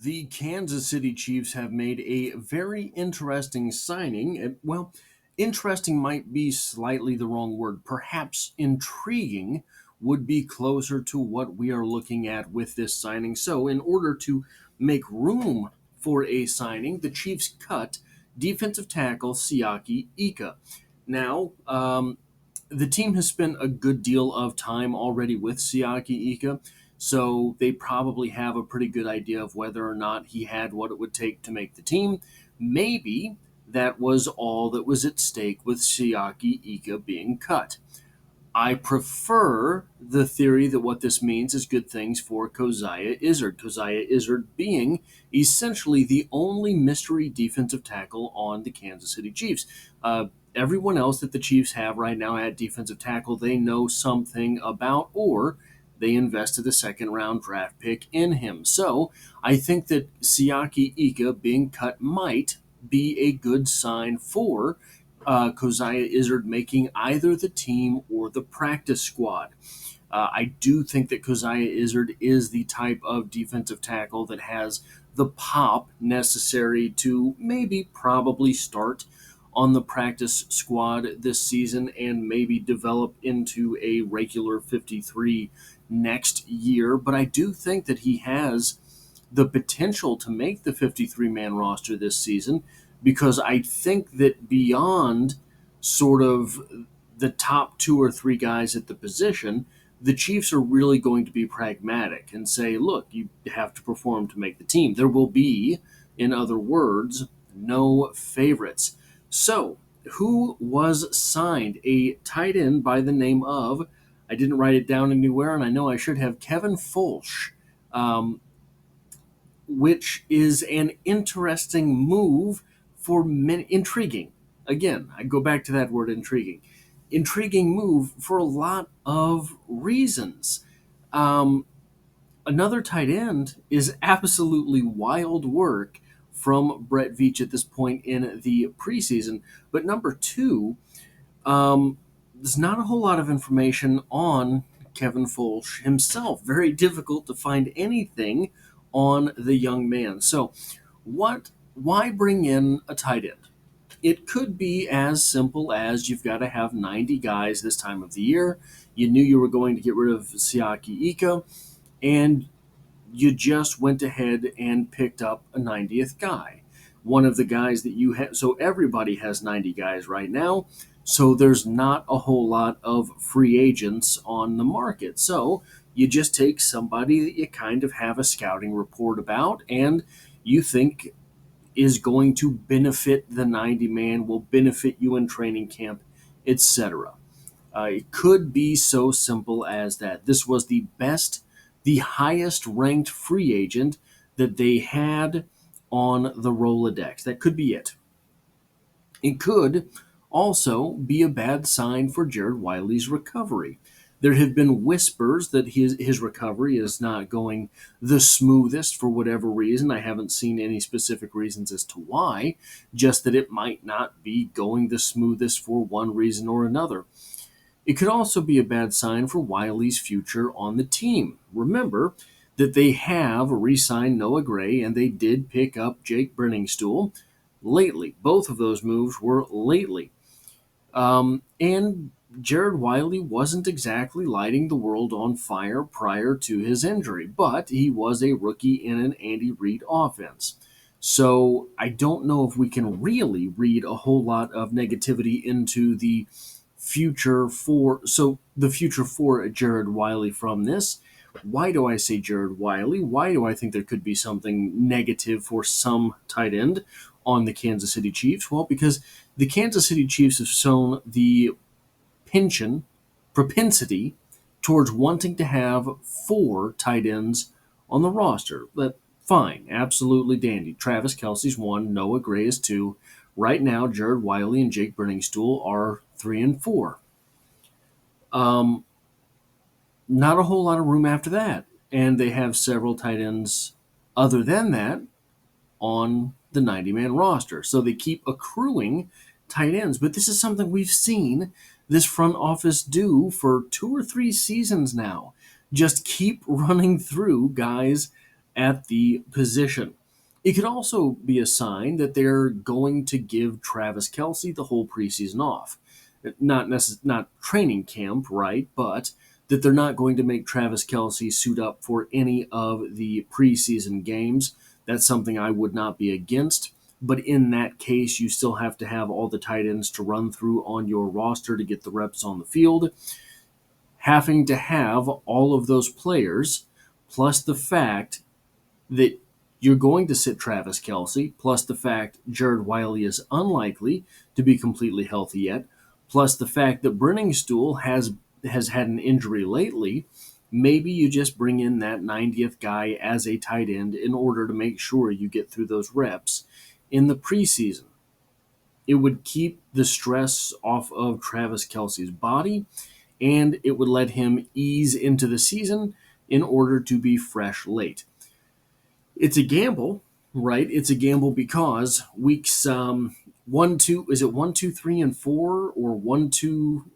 The Kansas City Chiefs have made a very interesting signing. Well, interesting might be slightly the wrong word. Perhaps intriguing would be closer to what we are looking at with this signing. So, in order to make room for a signing, the Chiefs cut defensive tackle Siaki Ika. Now, the team has spent a good deal of time already with Siaki Ika, so they probably have a pretty good idea of whether or not he had what it would take to make the team. Maybe that was all that was at stake with Siaki Ika being cut. I prefer the theory that what this means is good things for Coziah Izzard. Coziah Izzard being essentially the only mystery defensive tackle on the Kansas City Chiefs. Everyone else that the Chiefs have right now at defensive tackle, they know something about, or they invested a second round draft pick in him. So I think that Siaki Ika being cut might be a good sign for Coziah Izzard making either the team or the practice squad. I do think that Coziah Izzard is the type of defensive tackle that has the pop necessary to maybe probably start on the practice squad this season and maybe develop into a regular 53 next year. But I do think that he has the potential to make the 53-man roster this season, because I think that beyond sort of the top two or three guys at the position, the Chiefs are really going to be pragmatic and say, look, you have to perform to make the team. There will be, in other words, no favorites. So, who was signed? A tight end by the name of, I didn't write it down anywhere, and I know I should have, Kevin Foelsch, which is an interesting move for many. Intriguing. Again, I go back to that word intriguing. Intriguing move for a lot of reasons. Another tight end is absolutely wild work from Brett Veach at this point in the preseason. But number two, there's not a whole lot of information on Kevin Foelsch himself. Very difficult to find anything on the young man. So, why bring in a tight end? It could be as simple as you've got to have 90 guys this time of the year. You knew you were going to get rid of Siaki Ika, and you just went ahead and picked up a 90th guy. One of the guys that you have, so everybody has 90 guys right now, so there's not a whole lot of free agents on the market. So you just take somebody that you kind of have a scouting report about and you think is going to benefit the 90 man, will benefit you in training camp, etc. It could be so simple as that. This was the highest ranked free agent that they had on the Rolodex. That could be it. It could also be a bad sign for Jared Wiley's recovery. There have been whispers that his recovery is not going the smoothest for whatever reason. I haven't seen any specific reasons as to why, just that it might not be going the smoothest for one reason or another. It could also be a bad sign for Wiley's future on the team. Remember that they have re-signed Noah Gray and they did pick up Jake Brenningstool lately. Both of those moves were lately. And Jared Wiley wasn't exactly lighting the world on fire prior to his injury, but he was a rookie in an Andy Reid offense. So I don't know if we can really read a whole lot of negativity into the future for Jared Wiley from this. Why do I say Jared Wiley? Why do I think there could be something negative for some tight end on the Kansas City Chiefs? Well, because the Kansas City Chiefs have shown the propensity towards wanting to have 4 tight ends on the roster. But fine, absolutely dandy. Travis Kelce's 1, Noah Gray is 2. Right now, Jared Wiley and Jake Brenningstool are 3 and 4. Not a whole lot of room after that. And they have several tight ends other than that on the 90-man roster. So they keep accruing tight ends. But this is something we've seen this front office do for 2 or 3 seasons now. Just keep running through guys at the position. It could also be a sign that they're going to give Travis Kelce the whole preseason off. Not training camp, right? But that they're not going to make Travis Kelce suit up for any of the preseason games. That's something I would not be against. But in that case, you still have to have all the tight ends to run through on your roster to get the reps on the field. Having to have all of those players, plus the fact that you're going to sit Travis Kelce, plus the fact Jared Wiley is unlikely to be completely healthy yet, plus the fact that Brenningstool has had an injury lately. Maybe you just bring in that 90th guy as a tight end in order to make sure you get through those reps in the preseason. It would keep the stress off of Travis Kelce's body, and it would let him ease into the season in order to be fresh late. It's a gamble, right? It's a gamble because weeks 1, 2, is it 1, 2, 3, and 4, or 1, 2,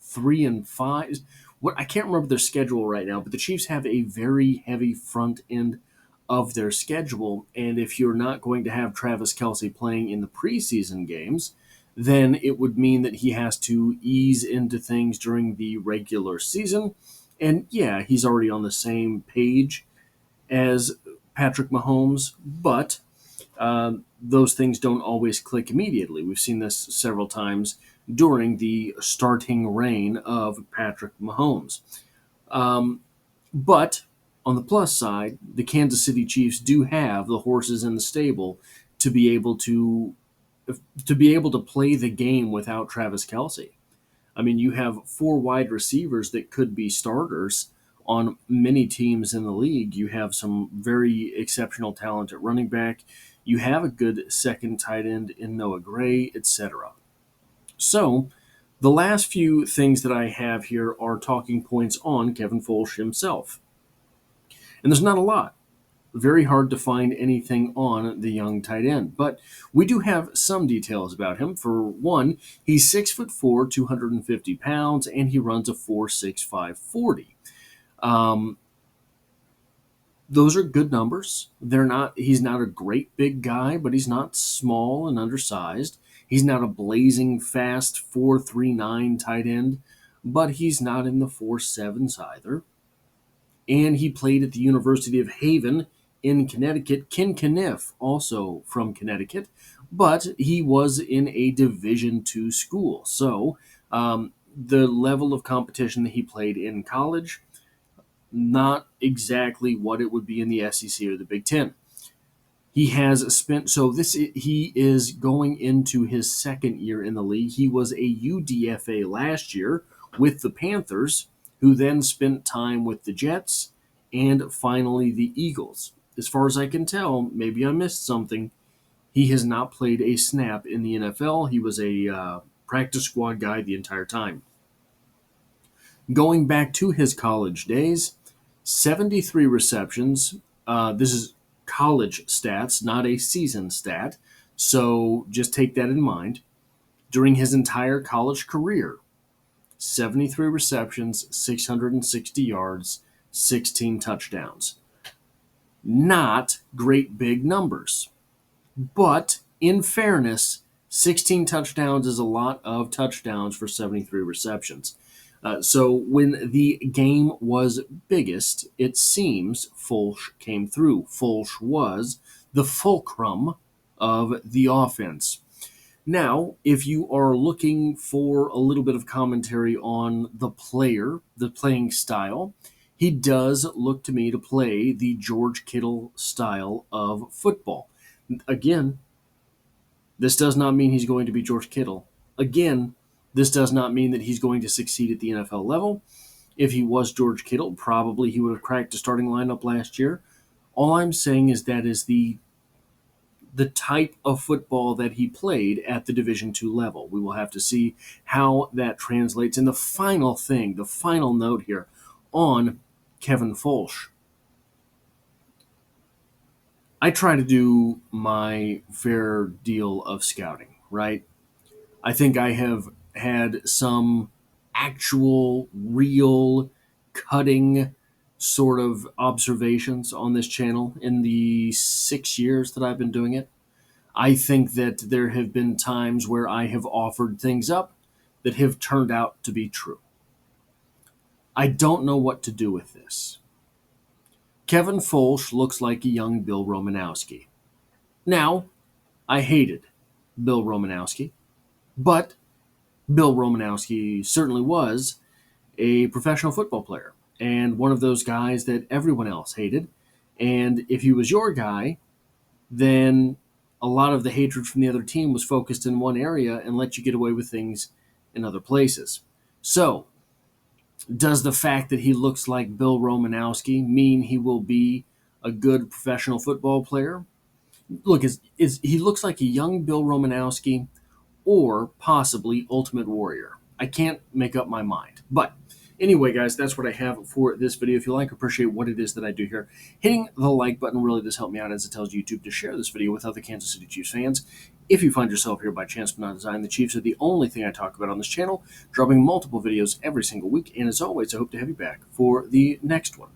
3, and 5? What, I can't remember their schedule right now, but the Chiefs have a very heavy front end of their schedule, and if you're not going to have Travis Kelce playing in the preseason games, then it would mean that he has to ease into things during the regular season. And yeah, he's already on the same page as Patrick Mahomes, but those things don't always click immediately. We've seen this several times during the starting reign of Patrick Mahomes. But on the plus side, the Kansas City Chiefs do have the horses in the stable to be able to play the game without Travis Kelce. I mean, you have 4 wide receivers that could be starters on many teams in the league. You have some very exceptional talent at running back. You have a good second tight end in Noah Gray, etc. So, the last few things that I have here are talking points on Kevin Foelsch himself. And there's not a lot. Very hard to find anything on the young tight end. But we do have some details about him. For one, he's 6'4", 250 pounds, and he runs a 4.65 40. Those are good numbers. He's not a great big guy, but he's not small and undersized. He's not a blazing fast 4.39 tight end, but he's not in the 4.7s either. And he played at the University of Haven in Connecticut. Ken Kniff, also from Connecticut, but he was in a Division II school. So the level of competition that he played in college, not exactly what it would be in the SEC or the Big Ten. He has spent, he is going into his second year in the league. He was a UDFA last year with the Panthers, who then spent time with the Jets and finally the Eagles. As far as I can tell, maybe I missed something, he has not played a snap in the NFL. He was a practice squad guy the entire time. Going back to his college days, 73 receptions. This is college stats, not a season stat. So just take that in mind. During his entire college career, 73 receptions, 660 yards, 16 touchdowns. Not great big numbers. But in fairness, 16 touchdowns is a lot of touchdowns for 73 receptions. So when the game was biggest, it seems Foelsch came through. Foelsch was the fulcrum of the offense. Now, if you are looking for a little bit of commentary on the player, the playing style, he does look to me to play the George Kittle style of football. Again, this does not mean he's going to be George Kittle. Again, this does not mean that he's going to succeed at the NFL level. If he was George Kittle, probably he would have cracked the starting lineup last year. All I'm saying is that is the type of football that he played at the Division II level. We will have to see how that translates. And the final thing, the final note here on Kevin Foelsch. I try to do my fair deal of scouting, right? I think I have had some actual, real, cutting sort of observations on this channel in the 6 years that I've been doing it. I think that there have been times where I have offered things up that have turned out to be true. I don't know what to do with this. Kevin Foelsch looks like a young Bill Romanowski. Now, I hated Bill Romanowski, but Bill Romanowski certainly was a professional football player and one of those guys that everyone else hated. And if he was your guy, then a lot of the hatred from the other team was focused in one area and let you get away with things in other places. So, does the fact that he looks like Bill Romanowski mean he will be a good professional football player? Look, is he looks like a young Bill Romanowski or possibly Ultimate Warrior. I can't make up my mind. But anyway, guys, that's what I have for this video. If you like, appreciate what it is that I do here, hitting the like button really does help me out, as it tells YouTube to share this video with other Kansas City Chiefs fans. If you find yourself here by chance but not design, the Chiefs are the only thing I talk about on this channel, dropping multiple videos every single week. And as always, I hope to have you back for the next one.